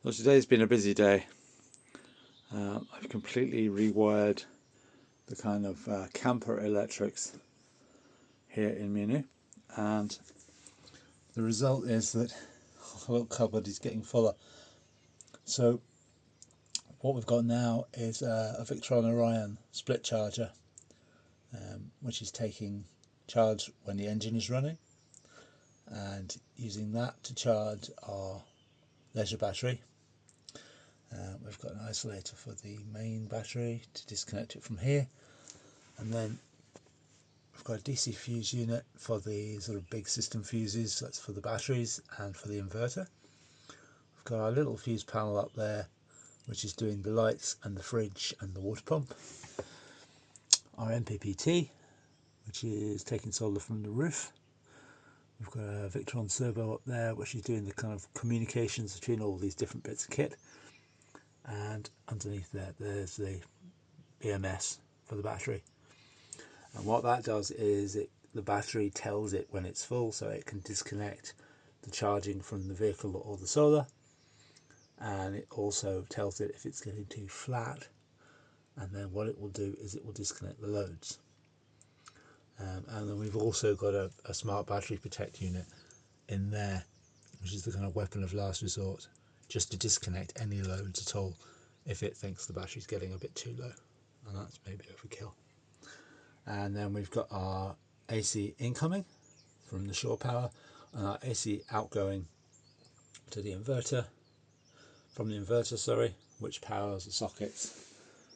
Well, today's been a busy day. I've completely rewired the kind of camper electrics here in Munich, and the result is that the little cupboard is getting fuller. So what we've got now is a Citroen HY split charger, which is taking charge when the engine is running and using that to charge our leisure battery. We've got an isolator for the main battery to disconnect it from here, and then we've got a DC fuse unit for the sort of big system fuses. That's for the batteries and for the inverter. We've got our little fuse panel up there, which is doing the lights and the fridge and the water pump. Our MPPT, which is taking solar from the roof. We've got a Victron servo up there, which is doing the kind of communications between all these different bits of kit. And underneath there, there's the BMS for the battery. And what that does is the battery tells it when it's full, so it can disconnect the charging from the vehicle or the solar. And it also tells it if it's getting too flat. And then what it will do is it will disconnect the loads. And then we've also got a smart battery protect unit in there, which is the kind of weapon of last resort, just to disconnect any loads at all if it thinks the battery's getting a bit too low, and that's maybe overkill. And then we've got our AC incoming from the shore power and our AC outgoing to the inverter, from the inverter, sorry, which powers the sockets.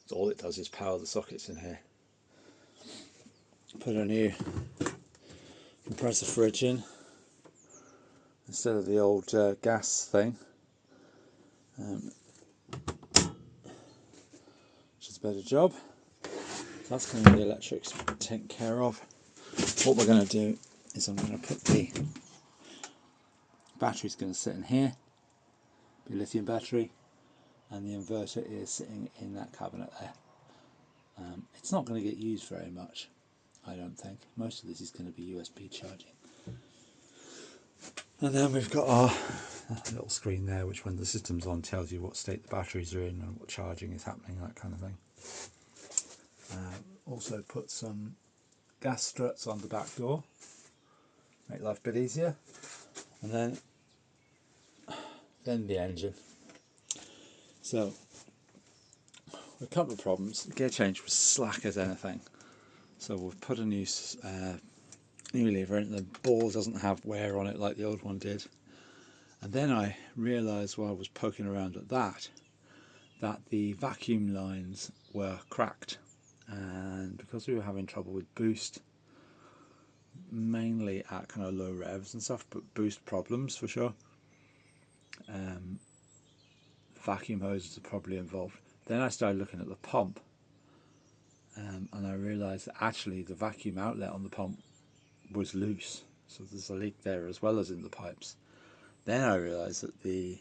So all it does is power the sockets in here. Put a new compressor fridge in instead of the old gas thing, which is a better job. So that's going to be the electrics taken care of. What we're going to do is I'm going to put the battery's going to sit in here, be a lithium battery, and the inverter is sitting in that cabinet there. It's not going to get used very much, I don't think. Most of this is going to be USB charging. And then we've got our little screen there, which when the system's on tells you what state the batteries are in and what charging is happening, that kind of thing. Also put some gas struts on the back door, make life a bit easier. And then the engine. So a couple of problems. The gear change was slack as anything. So we've put a new lever in. The ball doesn't have wear on it like the old one did. And then I realised while I was poking around at that the vacuum lines were cracked. And because we were having trouble with boost, mainly at kind of low revs and stuff, but boost problems for sure, vacuum hoses are probably involved. Then I started looking at the pump, and I realised that actually the vacuum outlet on the pump was loose, so there's a leak there as well as in the pipes. Then I realised that the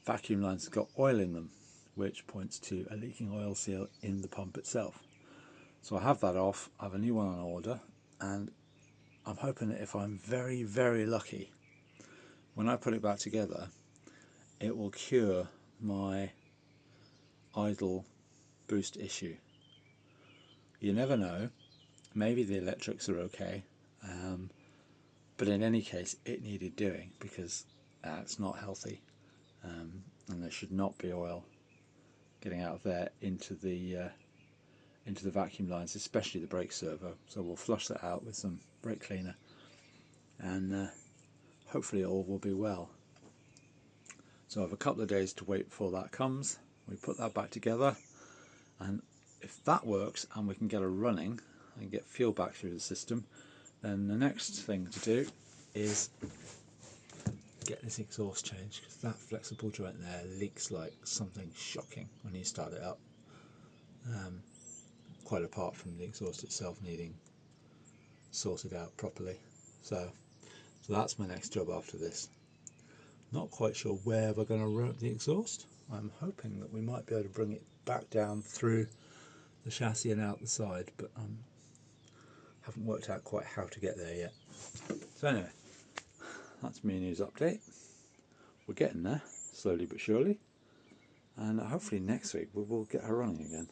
vacuum lines have got oil in them, which points to a leaking oil seal in the pump itself. So I have that off, I have a new one on order, and I'm hoping that if I'm very, very lucky, when I put it back together, it will cure my idle boost issue. You never know, maybe the electrics are okay, but in any case it needed doing, because it's not healthy, and there should not be oil getting out of there into the vacuum lines, especially the brake servo. So we'll flush that out with some brake cleaner, and hopefully all will be well. So I have a couple of days to wait before that comes. We put that back together, and if that works and we can get it running and get fuel back through the system, then the next thing to do is get this exhaust changed, because that flexible joint there leaks like something shocking when you start it up, quite apart from the exhaust itself needing sorted out properly. So that's my next job after this. Not quite sure where we're going to route the exhaust. I'm hoping that we might be able to bring it back down through the chassis and out the side, but haven't worked out quite how to get there yet. So anyway, that's me news update. We're getting there, slowly but surely. and hopefully next week we will get her running again.